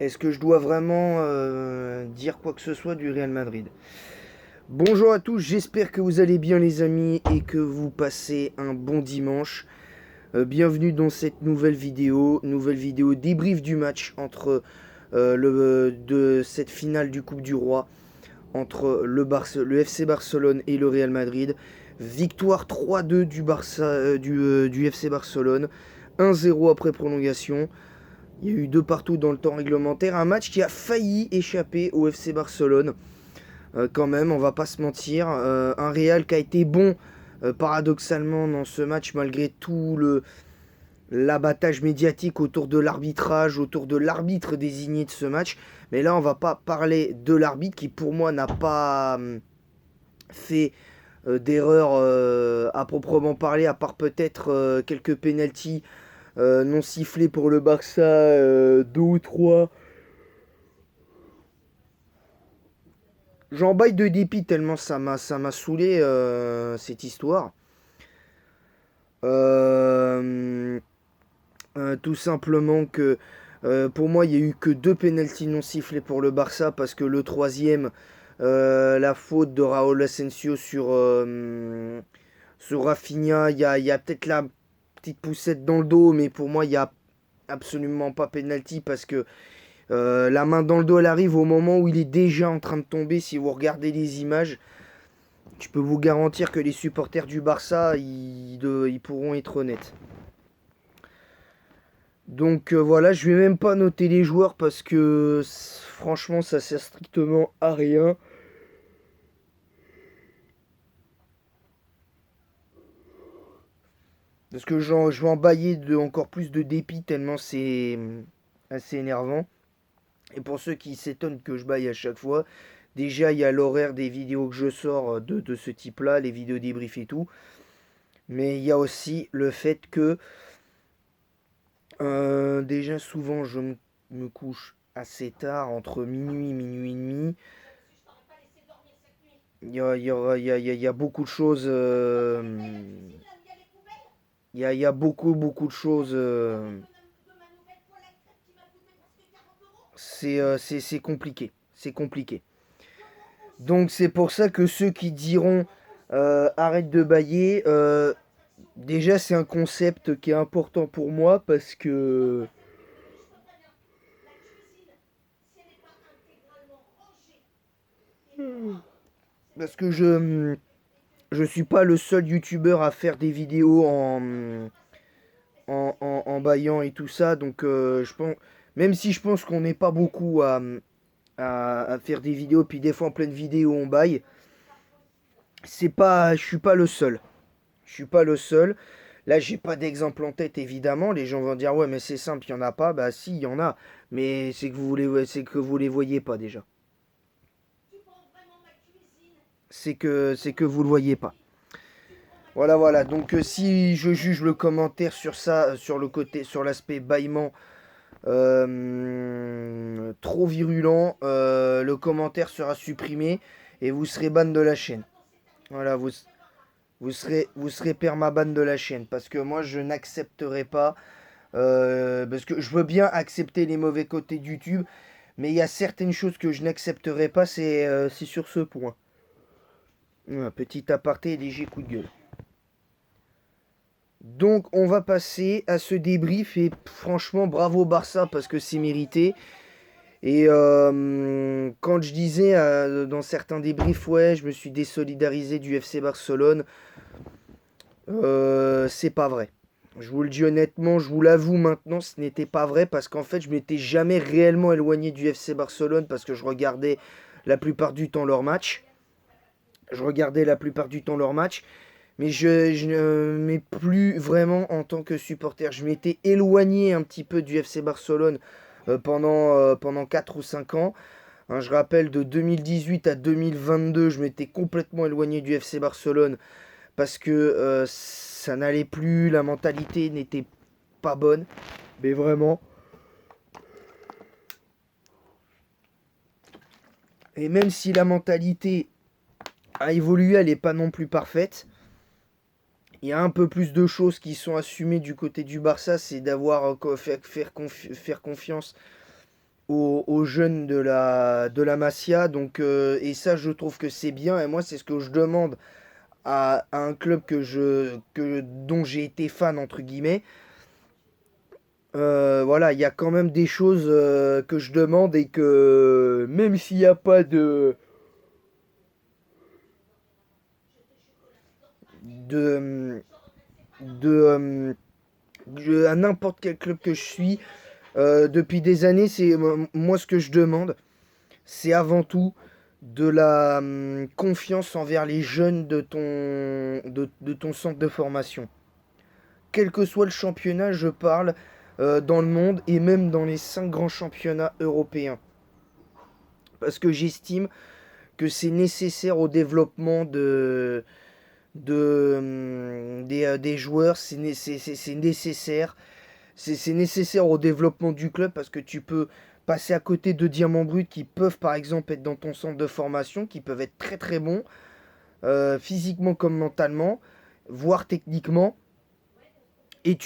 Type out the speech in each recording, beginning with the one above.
Est-ce que je dois vraiment dire quoi que ce soit du Real Madrid? Bonjour à tous, j'espère que vous allez bien les amis et que vous passez un bon dimanche. Bienvenue dans cette nouvelle vidéo débrief du match entre de cette finale du Coupe du Roi entre le FC Barcelone et le Real Madrid. Victoire 3-2 du FC Barcelone, 1-0 après prolongation. Il y a eu deux partout dans le temps réglementaire. Un match qui a failli échapper au FC Barcelone. Quand même, on va pas se mentir. Un Real qui a été bon, paradoxalement, dans ce match, malgré tout l'abattage médiatique autour de l'arbitrage, autour de l'arbitre désigné de ce match. Mais là, on va pas parler de l'arbitre qui, pour moi, n'a pas fait d'erreur à proprement parler, à part peut-être quelques pénaltys non sifflés pour le Barça, deux ou trois. J'en baille de dépit tellement ça m'a saoulé cette histoire. Euh, tout simplement que pour moi il y a eu que deux pénaltys non sifflés pour le Barça parce que le troisième, la faute de Raúl Asensio sur Rafinha, il y a peut-être la petite poussette dans le dos, mais pour moi il y a absolument pas pénalty parce que la main dans le dos elle arrive au moment où il est déjà en train de tomber. Si vous regardez les images, je peux vous garantir que les supporters du Barça, ils pourront être honnêtes. Donc voilà, je vais même pas noter les joueurs parce que franchement, ça sert strictement à rien. Parce que je vais en bailler encore plus de dépit tellement c'est assez énervant. Et pour ceux qui s'étonnent que je baille à chaque fois, déjà il y a l'horaire des vidéos que je sors de ce type-là, les vidéos débrief et tout. Mais il y a aussi le fait que déjà, souvent, me couche assez tard, entre minuit et minuit et demi. Il y a beaucoup de choses. Il y a beaucoup de choses. C'est compliqué. C'est compliqué. Donc, c'est pour ça que ceux qui diront arrête de bailler, déjà, c'est un concept qui est important pour moi parce que. Parce que je suis pas le seul youtubeur à faire des vidéos en baillant et tout ça. Donc je pense, même si je pense qu'on n'est pas beaucoup à faire des vidéos, puis des fois en pleine vidéo on baille, je suis pas le seul. Je suis pas le seul. Là, j'ai pas d'exemple en tête, évidemment. Les gens vont dire, ouais, mais c'est simple, il y en a pas. Bah si, il y en a. Mais c'est que vous les voyez pas déjà. C'est que vous le voyez pas. Voilà, voilà. Donc, si je juge le commentaire sur ça, sur le côté, sur l'aspect bâillement trop virulent, le commentaire sera supprimé et vous serez ban de la chaîne. Voilà, vous serez permaban de la chaîne parce que moi, je n'accepterai pas. Parce que je veux bien accepter les mauvais côtés de YouTube, mais il y a certaines choses que je n'accepterai pas, c'est sur ce point. Un petit aparté, léger coup de gueule. Donc on va passer à ce débrief et franchement bravo Barça parce que c'est mérité. Et quand je disais dans certains débriefs, ouais, je me suis désolidarisé du FC Barcelone, c'est pas vrai. Je vous le dis honnêtement, je vous l'avoue maintenant, ce n'était pas vrai parce qu'en fait je m'étais jamais réellement éloigné du FC Barcelone parce que je regardais la plupart du temps leurs matchs. Je regardais la plupart du temps leurs matchs. Mais je ne mets plus vraiment en tant que supporter. Je m'étais éloigné un petit peu du FC Barcelone pendant 4 ou 5 ans. Hein, je rappelle, de 2018 à 2022, je m'étais complètement éloigné du FC Barcelone parce que ça n'allait plus, la mentalité n'était pas bonne. Mais vraiment. Et même si la mentalité a évolué, elle n'est pas non plus parfaite. Il y a un peu plus de choses qui sont assumées du côté du Barça, c'est d'avoir faire confiance aux jeunes de la Masia. Donc, et ça, je trouve que c'est bien. Et moi, c'est ce que je demande à un club dont j'ai été fan, entre guillemets. Voilà, il y a quand même des choses que je demande et que même s'il n'y a pas de, à n'importe quel club que je suis, depuis des années, c'est moi ce que je demande, c'est avant tout de la confiance envers les jeunes de ton centre de formation. Quel que soit le championnat, je parle dans le monde et même dans les 5 grands championnats européens. Parce que j'estime que c'est nécessaire au développement des joueurs, c'est nécessaire. C'est nécessaire au développement du club parce que tu peux passer à côté de diamants bruts qui peuvent par exemple être dans ton centre de formation, qui peuvent être très très bons, physiquement comme mentalement, voire techniquement. Et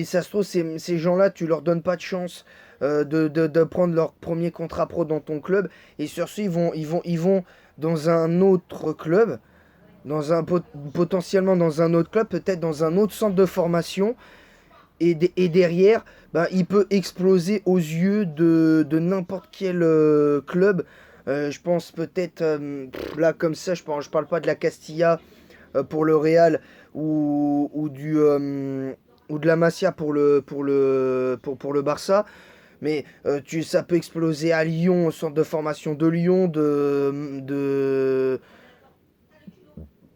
ça se trouve, ces gens-là, tu leur donnes pas de chance de prendre leur premier contrat pro dans ton club. Et sur ce, ils vont dans un autre club, potentiellement dans un autre club, peut-être dans un autre centre de formation. Et derrière, bah, il peut exploser aux yeux de n'importe quel club. Je pense peut-être, là comme ça, je parle pas de la Castilla pour le Real ou de la Masia pour le Barça. Mais ça peut exploser à Lyon, au centre de formation de Lyon,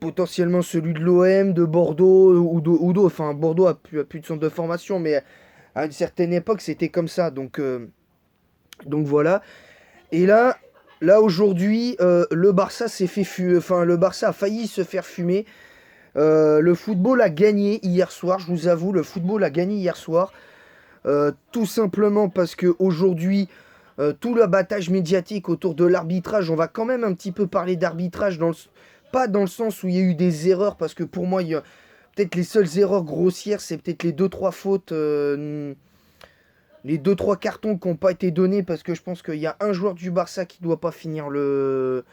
potentiellement celui de l'OM, de Bordeaux ou d'autres. Enfin, Bordeaux a plus de centre de formation, mais à une certaine époque, c'était comme ça. Donc voilà. Et là aujourd'hui, le Barça le Barça a failli se faire fumer. Le football a gagné hier soir, je vous avoue, le football a gagné hier soir. Tout simplement parce que aujourd'hui, tout l'abattage médiatique autour de l'arbitrage, on va quand même un petit peu parler d'arbitrage, pas dans le sens où il y a eu des erreurs, parce que pour moi, peut-être les seules erreurs grossières, c'est peut-être les 2-3 fautes, les 2-3 cartons qui n'ont pas été donnés, parce que je pense qu'il y a un joueur du Barça qui ne doit pas finir le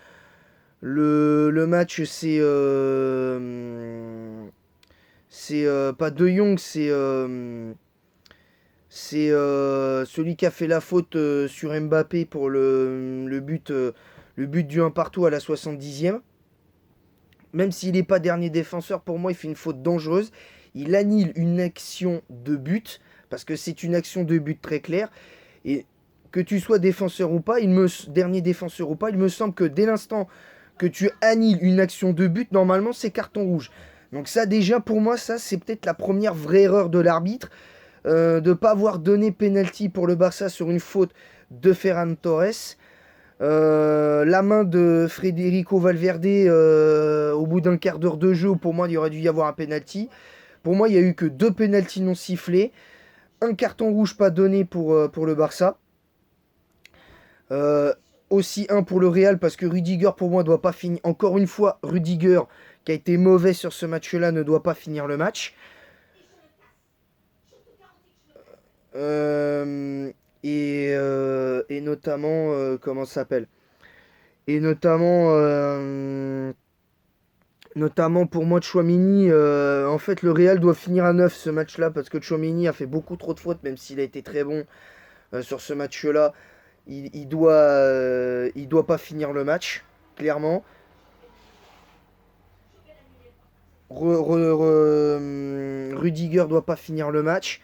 match, c'est pas De Jong, c'est celui qui a fait la faute sur Mbappé pour le but du 1 partout à la 70e. Même s'il n'est pas dernier défenseur, pour moi, il fait une faute dangereuse. Il annule une action de but, parce que c'est une action de but très claire. Et que tu sois défenseur ou pas, dernier défenseur ou pas, il me semble que dès l'instant que tu annules une action de but, normalement, c'est carton rouge. Donc ça, déjà, pour moi, ça, c'est peut-être la première vraie erreur de l'arbitre. De ne pas avoir donné penalty pour le Barça sur une faute de Ferran Torres. La main de Federico Valverde au bout d'un quart d'heure de jeu, où pour moi il aurait dû y avoir un penalty. Pour moi, il n'y a eu que 2 penaltys non sifflés, un carton rouge pas donné pour le Barça. Aussi un pour le Real, parce que Rudiger pour moi doit pas finir. Encore une fois, Rudiger qui a été mauvais sur ce match-là ne doit pas finir le match. Et notamment, comment ça s'appelle? Et notamment pour moi, Tchouaméni, en fait, le Real doit finir à 9 ce match-là, parce que Tchouaméni a fait beaucoup trop de fautes, même s'il a été très bon sur ce match-là. Il doit pas finir le match, clairement. Rudiger doit pas finir le match.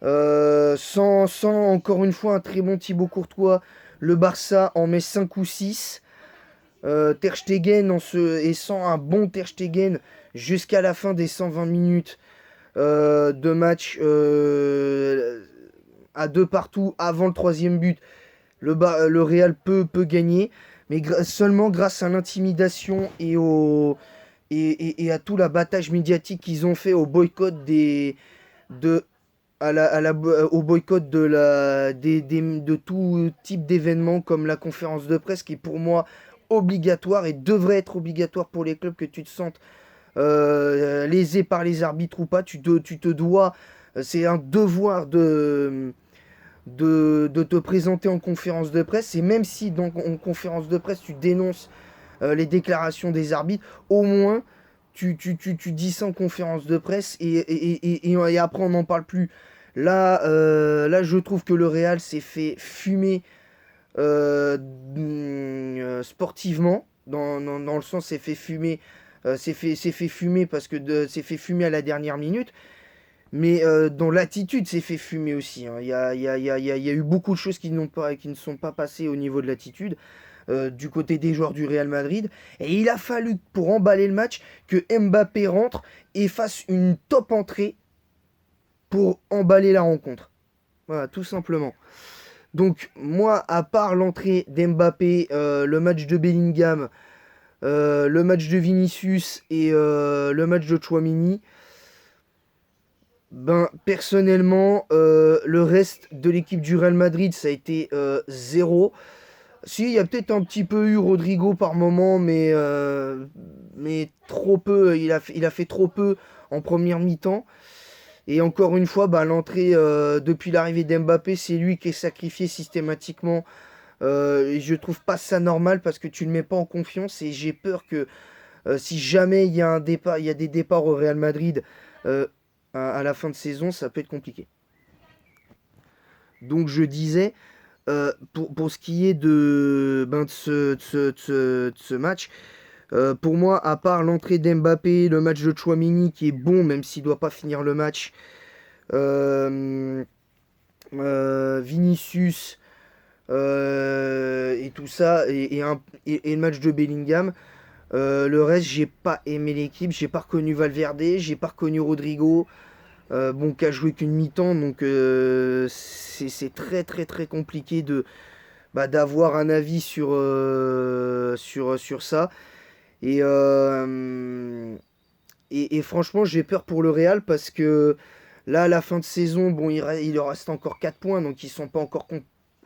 Sans encore une fois un très bon Thibaut Courtois, le Barça en met 5 ou 6. Ter Stegen et sans un bon Ter Stegen jusqu'à la fin des 120 minutes de match à 2 partout avant le troisième but, le Real peut gagner, mais seulement grâce à l'intimidation et à tout l'abattage médiatique qu'ils ont fait au boycott de, au boycott de tout type d'événements comme la conférence de presse, qui est pour moi obligatoire et devrait être obligatoire pour les clubs, que tu te sentes lésé par les arbitres ou pas. Tu te dois, c'est un devoir de te présenter en conférence de presse. Et même si en conférence de presse tu dénonces les déclarations des arbitres, au moins tu dis ça en conférence de presse et après on n'en parle plus. Là, je trouve que le Real s'est fait fumer sportivement, dans le sens s'est fait fumer, s'est fait fumer parce que s'est fait fumer à la dernière minute, mais dans l'attitude s'est fait fumer aussi. Hein. Il y a eu beaucoup de choses qui ne sont pas passées au niveau de l'attitude. Du côté des joueurs du Real Madrid. Et il a fallu, pour emballer le match, que Mbappé rentre et fasse une top entrée pour emballer la rencontre. Voilà, tout simplement. Donc, moi, à part l'entrée d'Mbappé, le match de Bellingham, le match de Vinicius et le match de Tchouaméni, ben, personnellement, le reste de l'équipe du Real Madrid, ça a été zéro. Si, il y a peut-être un petit peu eu Rodrigo par moment, mais trop peu. Il a fait trop peu en première mi-temps. Et encore une fois, bah, l'entrée depuis l'arrivée d'Mbappé, c'est lui qui est sacrifié systématiquement. Et je trouve pas ça normal parce que tu le mets pas en confiance. Et j'ai peur que si jamais il y a un départ, il y a des départs au Real Madrid à la fin de saison, ça peut être compliqué. Donc je disais. Pour ce qui est de ce match, pour moi, à part l'entrée d'Mbappé, le match de Tchouaméni qui est bon, même s'il ne doit pas finir le match, Vinicius et tout ça, et le match de Bellingham, le reste, j'ai pas aimé l'équipe, j'ai pas reconnu Valverde, j'ai pas reconnu Rodrigo. Bon, qui a joué qu'une mi-temps, donc c'est très très très compliqué d'avoir un avis sur ça. Et, euh, et franchement, j'ai peur pour le Real parce que là, à la fin de saison, bon, il leur reste encore 4 points, donc ils sont pas encore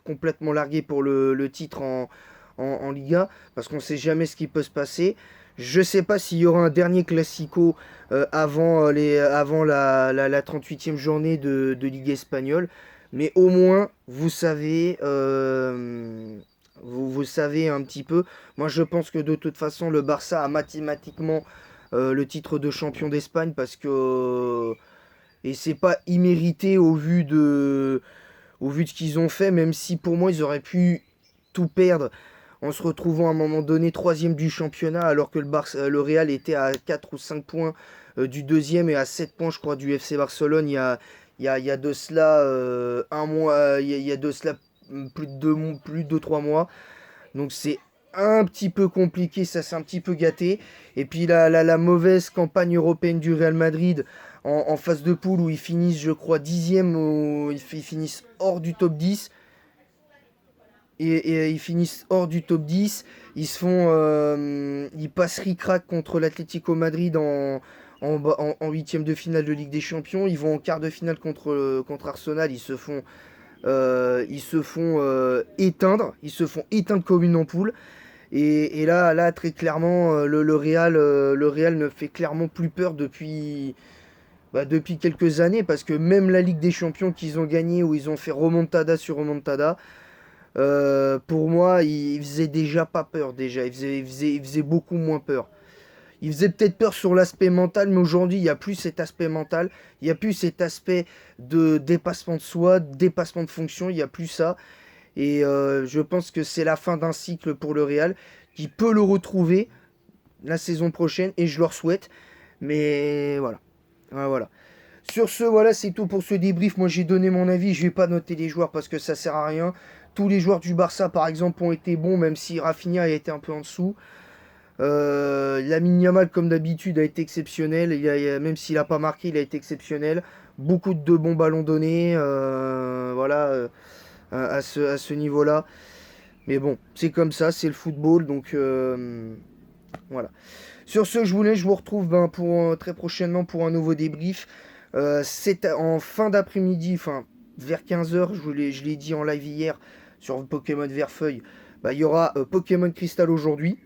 complètement largués pour le titre en Liga, parce qu'on sait jamais ce qui peut se passer. Je sais pas s'il y aura un dernier Classico avant la 38e journée de Ligue espagnole, mais au moins, vous savez, vous savez un petit peu. Moi, je pense que de toute façon, le Barça a mathématiquement le titre de champion d'Espagne parce que et c'est pas immérité au vu de ce qu'ils ont fait, même si pour moi ils auraient pu tout perdre en se retrouvant à un moment donné troisième du championnat alors que le Real était à 4 ou 5 points du deuxième et à 7 points je crois du FC Barcelone il y a de cela un mois, il y a de cela plus de 3 mois. Donc c'est un petit peu compliqué, ça c'est un petit peu gâté. Et puis la mauvaise campagne européenne du Real Madrid en phase de poule où ils finissent, je crois, dixième, ils finissent hors du top 10. Et ils finissent hors du top 10. Ils passent ric-rac contre l'Atlético Madrid en huitième de finale de Ligue des Champions. Ils vont en quart de finale contre Arsenal. Ils se font éteindre. Ils se font éteindre comme une ampoule. Et là, très clairement, le Real ne fait clairement plus peur depuis quelques années. Parce que même la Ligue des Champions qu'ils ont gagné, où ils ont fait remontada sur remontada, pour moi, il faisait déjà pas peur. Déjà, il faisait beaucoup moins peur. Il faisait peut-être peur sur l'aspect mental, mais aujourd'hui, il n'y a plus cet aspect mental. Il n'y a plus cet aspect de dépassement de soi, dépassement de fonction. Il n'y a plus ça. Et je pense que c'est la fin d'un cycle pour le Real, qui peut le retrouver la saison prochaine, et je leur souhaite. Mais voilà. Voilà. Sur ce, voilà, c'est tout pour ce débrief. Moi, j'ai donné mon avis. Je vais pas noter les joueurs parce que ça sert à rien. Tous les joueurs du Barça, par exemple, ont été bons, même si Rafinha a été un peu en dessous. Lamine Yamal, comme d'habitude, a été exceptionnel. Même s'il n'a pas marqué, il a été exceptionnel. Beaucoup de bons ballons donnés. Voilà, à ce niveau-là. Mais bon, c'est comme ça, c'est le football. Donc, voilà. Sur ce, je vous retrouve très prochainement pour un nouveau débrief. C'est en fin d'après-midi, enfin vers 15h, je l'ai dit en live hier sur Pokémon Verfeuille. Il y aura Pokémon Crystal aujourd'hui.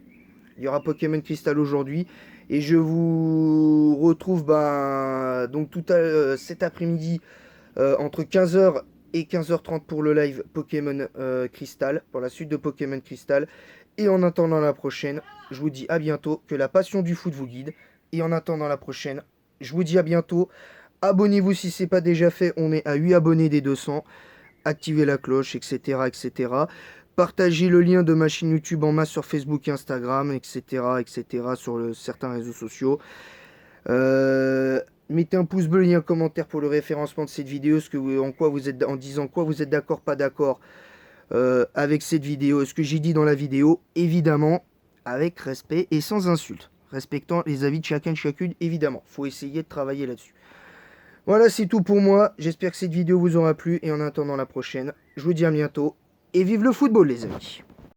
Il y aura Pokémon Crystal aujourd'hui. Et je vous retrouve donc cet après-midi entre 15h et 15h30 pour le live Pokémon Crystal, pour la suite de Pokémon Crystal. Et en attendant la prochaine, je vous dis à bientôt, que la passion du foot vous guide. Et en attendant la prochaine, je vous dis à bientôt. Abonnez-vous si ce n'est pas déjà fait, on est à 8 abonnés des 200. Activez la cloche, etc. etc. Partagez le lien de ma chaîne YouTube en masse sur Facebook et Instagram, etc. etc. sur certains réseaux sociaux. Mettez un pouce bleu et un commentaire pour le référencement de cette vidéo, en disant quoi vous êtes d'accord, pas d'accord avec cette vidéo, ce que j'ai dit dans la vidéo, évidemment, avec respect et sans insulte, respectant les avis de chacun de chacune, évidemment. Faut essayer de travailler là-dessus. Voilà, c'est tout pour moi. J'espère que cette vidéo vous aura plu et en attendant la prochaine, je vous dis à bientôt et vive le football les amis.